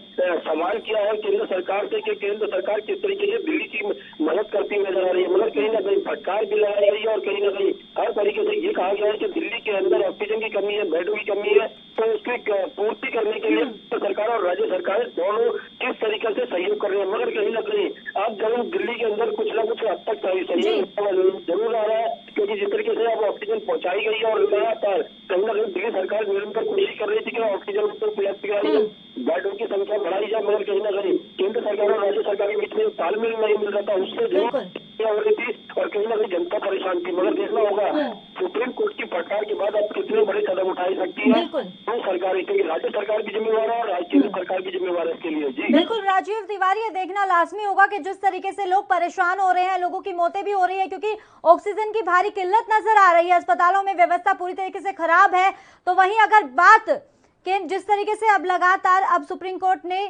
सवाल किया है केंद्र सरकार से कि केंद्र सरकार किस तरीके से दिल्ली की मदद करती नजर आ रही है, मगर कहीं ना कहीं फटकार भी लगाई गई है और कहीं ना कहीं हर तरीके से ये कहा गया है कि दिल्ली के अंदर ऑक्सीजन की कमी है, बेडों की कमी है, तो उसकी पूर्ति करने के लिए सरकार और राज्य सरकार दोनों किस तरीके से सहयोग कर रहे हैं। मगर कहीं ना कहीं अब जरूर दिल्ली के अंदर कुछ ना कुछ हद तक सहयोग जरूर आ रहा है, क्योंकि जिस तरीके से अब ऑक्सीजन पहुंचाई गई है और लगातार कहीं ना कहीं दिल्ली सरकार निरंतर कोशिश कर रही थी कि ऑक्सीजन उपलब्ध कराई जाए, बेडों की संख्या बढ़ाई जाए, मगर कहीं ना कहीं केंद्र सरकार और राज्य सरकार के बीच में तालमेल नहीं मिल रहा था, उससे जरूर हो रही थी और कहीं ना कहीं जनता परेशान थी। मगर देखना होगा सुप्रीम कोर्ट की फटकार के बाद अब कितने बड़े कदम उठाई सकती है तो सरकार, क्योंकि राज्य सरकार भी जिम्मेवार है और केंद्र सरकार भी जिम्मेवार है इसके लिए। जी बिल्कुल राजीव तिवारी, ये देखना लाजमी होगा कि जिस तरीके से लोग परेशान हो रहे हैं, लोगों की मौतें भी हो रही है क्योंकि ऑक्सीजन की भारी किल्लत नजर आ रही है, अस्पतालों में व्यवस्था पूरी तरीके से खराब है। तो वहीं अगर बात कि जिस तरीके से अब लगातार अब सुप्रीम कोर्ट ने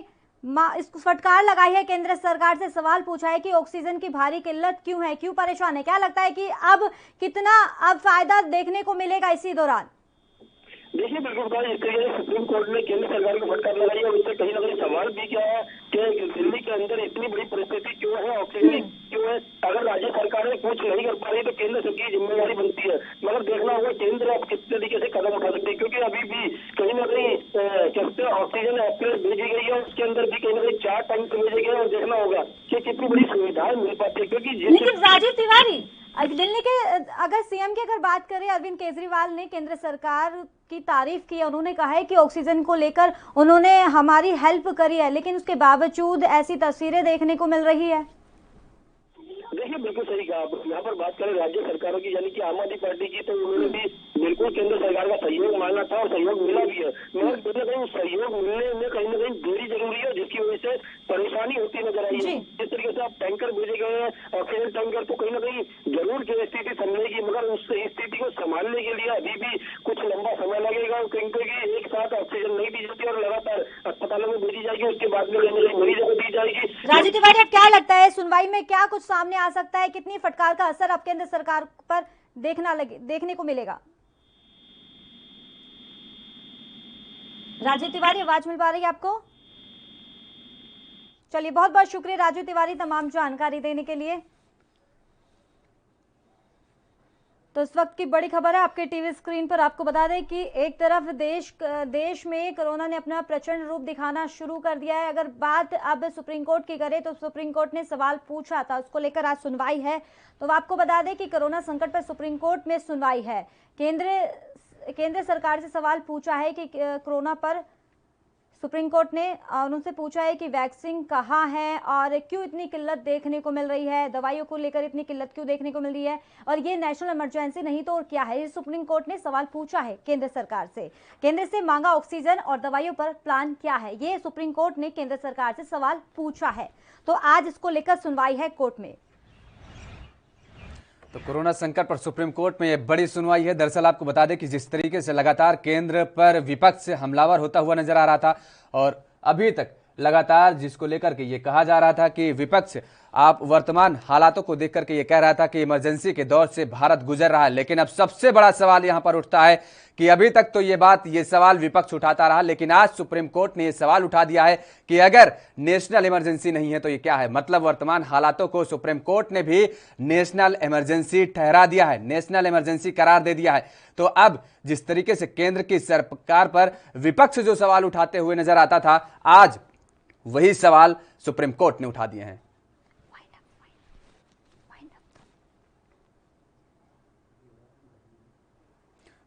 इसको फटकार लगाई है, केंद्र सरकार से सवाल पूछा है कि ऑक्सीजन की भारी किल्लत क्यों है, क्यों परेशान है, क्या लगता है कि अब कितना अब फायदा देखने को मिलेगा इसी दौरान? देखिए बिल्कुल कहा, इस तरीके से सुप्रीम कोर्ट ने केंद्र सरकार को फटकार लगाई और उससे कहीं ना कहीं सवाल भी किया है कि दिल्ली के अंदर इतनी बड़ी परिस्थिति क्यों है, ऑक्सीजन क्यों है। अगर राज्य सरकारें कुछ नहीं कर पा रही तो केंद्र सरकार की जिम्मेवारी बनती है, मगर देखना होगा केंद्र अब किस तरीके से कदम उठा सकते हैं, क्योंकि अभी भी कहीं ना कहीं कहते ऑक्सीजन एक्सप्रेस भेजी गई है, उसके अंदर भी कहीं ना कहीं 4 टैंक भेजे गए और देखना होगा कि कितनी बड़ी सुविधाएं मिल पाती है। क्योंकि लेकिन राजीव तिवारी, दिल्ली के अगर सीएम की अगर बात करें, अरविंद केजरीवाल ने केंद्र सरकार की तारीफ की है, उन्होंने कहा है कि ऑक्सीजन को लेकर उन्होंने हमारी हेल्प करी है, लेकिन उसके बावजूद ऐसी तस्वीरें देखने को मिल रही है। देखिए बिल्कुल सही कहा, यहाँ पर बात करें राज्य सरकारों की यानी कि आम आदमी पार्टी की, तो उन्होंने भी बिल्कुल केंद्र सरकार का सहयोग मांगा था और सहयोग मिला भी है, मगर कहीं ना कहीं सहयोग मिलने में कहीं ना कहीं देरी जरूरी है, जिसकी वजह से परेशानी होती नजर आई है। जिस तरीके से आप टैंकर भेजे गए हैं ऑक्सीजन टैंकर, तो कहीं ना कहीं जरूर जो स्थिति संभलेगी, मगर उस स्थिति को संभालने के लिए अभी भी कुछ लंबा समय लगेगा, क्योंकि एक साथ ऑक्सीजन नहीं दी जाती और लगातार अस्पतालों में भेजी जाएगी, उसके बाद में मरीजों को दी जाएगी। राजीव तिवारी, क्या लगता है सुनवाई में क्या कुछ सामने आ सकता है, कितनी फटकार का असर अब केंद्र सरकार पर देखने को मिलेगा? राजीव तिवारी, आवाज मिल पा रही है आपको? चलिए, बहुत बहुत शुक्रिया राजीव तिवारी तमाम जानकारी देने के लिए। तो इस वक्त की बड़ी खबर है आपके टीवी स्क्रीन पर। आपको बता दें कि एक तरफ देश में कोरोना ने अपना प्रचंड रूप दिखाना शुरू कर दिया है। अगर बात अब सुप्रीम कोर्ट की करें तो सुप्रीम कोर्ट ने सवाल पूछा था, उसको लेकर आज सुनवाई है। तो आपको बता दें कि कोरोना संकट पर सुप्रीम कोर्ट में सुनवाई है। केंद्र सरकार से सवाल पूछा है कि कोरोना पर सुप्रीम कोर्ट ने उनसे पूछा है कि वैक्सीन कहाँ है और क्यों इतनी किल्लत देखने को मिल रही है, दवाइयों को लेकर इतनी किल्लत क्यों देखने को मिल रही है, और ये नेशनल इमरजेंसी नहीं तो और क्या है। ये सुप्रीम कोर्ट ने सवाल पूछा है केंद्र सरकार से। केंद्र से मांगा ऑक्सीजन और दवाइयों पर प्लान क्या है, ये सुप्रीम कोर्ट ने केंद्र सरकार से सवाल पूछा है। तो आज इसको लेकर सुनवाई है कोर्ट में। तो कोरोना संकट पर सुप्रीम कोर्ट में यह बड़ी सुनवाई है। दरअसल आपको बता दें कि जिस तरीके से लगातार केंद्र पर विपक्ष से हमलावर होता हुआ नजर आ रहा था और अभी तक लगातार जिसको लेकर के ये कहा जा रहा था कि विपक्ष आप वर्तमान हालातों को देख करके ये कह रहा था कि इमरजेंसी के दौर से भारत गुजर रहा है, लेकिन अब सबसे बड़ा सवाल यहां पर उठता है कि अभी तक तो ये सवाल विपक्ष उठाता रहा, लेकिन आज सुप्रीम कोर्ट ने ये सवाल उठा दिया है कि अगर नेशनल इमरजेंसी नहीं है तो ये क्या है। मतलब वर्तमान हालातों को सुप्रीम कोर्ट ने भी नेशनल इमरजेंसी ठहरा दिया है, नेशनल इमरजेंसी करार दे दिया है। तो अब जिस तरीके से केंद्र की सरकार पर विपक्ष जो सवाल उठाते हुए नजर आता था, आज वही सवाल सुप्रीम कोर्ट ने उठा दिए हैं।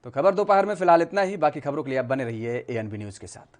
तो खबर दोपहर में फिलहाल इतना ही। बाकी खबरों के लिए आप बने रहिए ANB न्यूज के साथ।